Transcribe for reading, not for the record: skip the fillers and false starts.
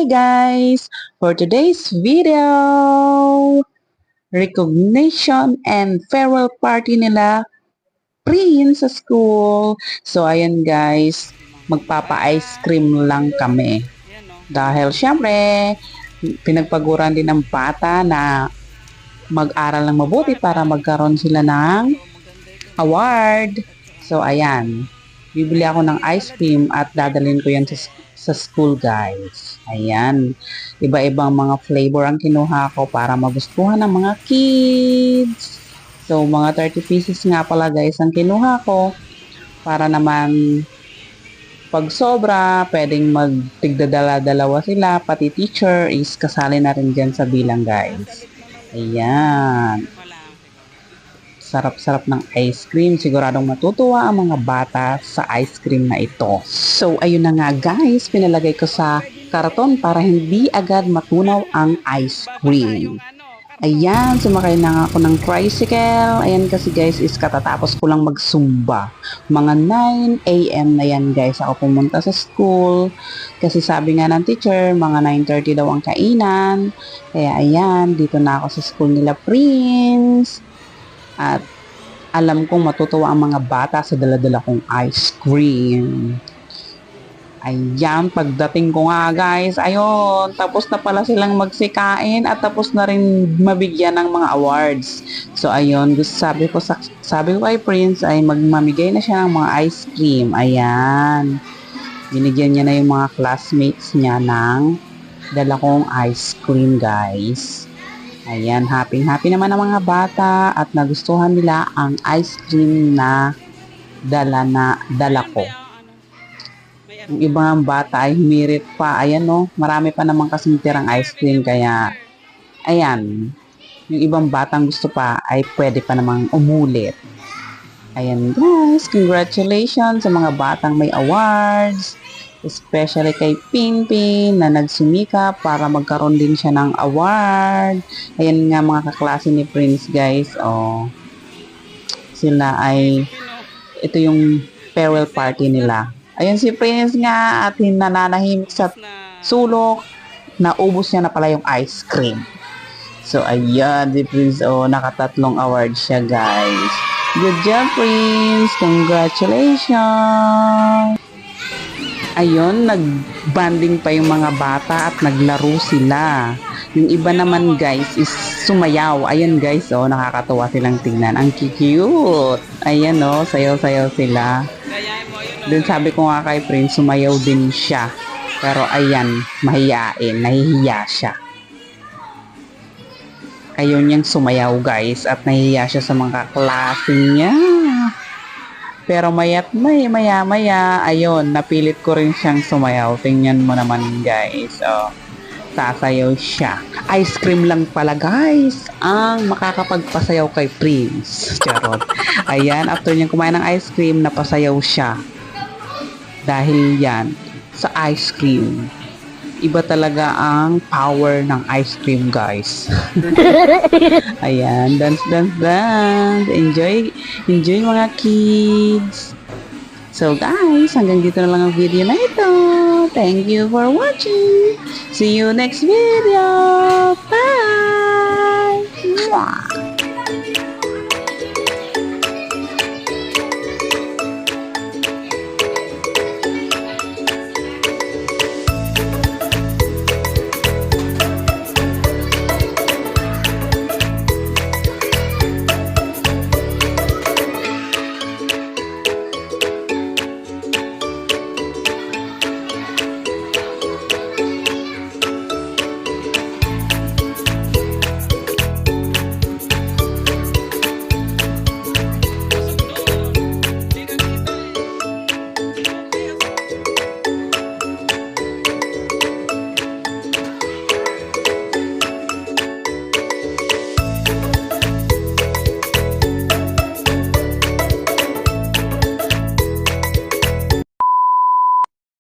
guys! For today's video, recognition and farewell party nila Prince sa school. So ayan guys, magpapa-ice cream lang kami. Dahil syempre, pinagpaguran din ng bata na mag-aral ng mabuti para magkaroon sila ng award. So ayan, bibili ako ng ice cream at dadalhin ko yan sa school guys. Ayan, iba-ibang mga flavor ang kinuha ko para magustuhan ng mga kids. So mga 30 pieces nga pala guys ang kinuha ko para naman pag sobra, pwedeng magtigdadala-dalawa sila, pati teacher is kasali na rin dyan sa bilang guys. Ayan. Sarap-sarap ng ice cream. Siguradong matutuwa ang mga bata sa ice cream na ito. So, ayun na nga guys. Pinalagay ko sa karton para hindi agad matunaw ang ice cream. Ayan, sumakay na nga ako ng tricycle. Ayan kasi guys, is katatapos ko lang mag-zumba. Mga 9 a.m. na yan guys. Ako pumunta sa school. Kasi sabi nga ng teacher, mga 9:30 daw ang kainan. Kaya ayan, dito na ako sa school nila Prince. At alam kong matutuwa ang mga bata sa dala-dala kong ice cream. Ayan, pagdating ko nga guys, ayun, tapos na pala silang magsikain at tapos na rin mabigyan ng mga awards. So ayun, sabi ko kay Prince ay magmamigay na siya ng mga ice cream. Ayan, binigyan niya na yung mga classmates niya ng dala kong ice cream guys. Ayan, happy naman ang mga bata at nagustuhan nila ang ice cream na dala ko. Yung ibang bata ay humirit pa. Ayan no, marami pa naman kasing tirang ice cream kaya ayan, yung ibang batang gusto pa ay pwede pa namang umulit. Ayan guys, congratulations sa mga batang may awards. Especially kay Pinpin na nagsumikap para magkaroon din siya ng award. Ayan nga mga kaklase ni Prince guys. Oh, sila ay, ito yung farewell party nila. Ayan si Prince nga at nananahimik sa sulok. Naubos niya na pala yung ice cream. So ayan si Prince. Oh, nakatatlong award siya guys. Good job Prince. Congratulations. Ayun, nag-banding pa yung mga bata at naglaro sila. Yung iba naman guys is sumayaw. Ayan guys, oh, nakakatuwa silang tingnan. Ang cute. Ayan oh, sayaw-sayaw sila. Then sabi ko nga kay Prince, sumayaw din siya. Pero ayan, mahiyain, nahihiya siya. Ayaw niyang sumayaw guys at nahihiya siya sa mga klase niya. Pero maya-maya, ayun, napilit ko rin siyang sumayaw. Tingnan mo naman guys. Oh, sasayaw siya. Ice cream lang pala guys ang makakapagpasayaw kay Prince. Charot. Ayan, after niyang kumain ng ice cream, napasayaw siya. Dahil yan, sa ice cream. Iba talaga ang power ng ice cream guys. Ayan, dance. Enjoy mga kids. So guys, hanggang dito na lang ang video na ito. Thank you for watching. See you next video. Bye. Mwah.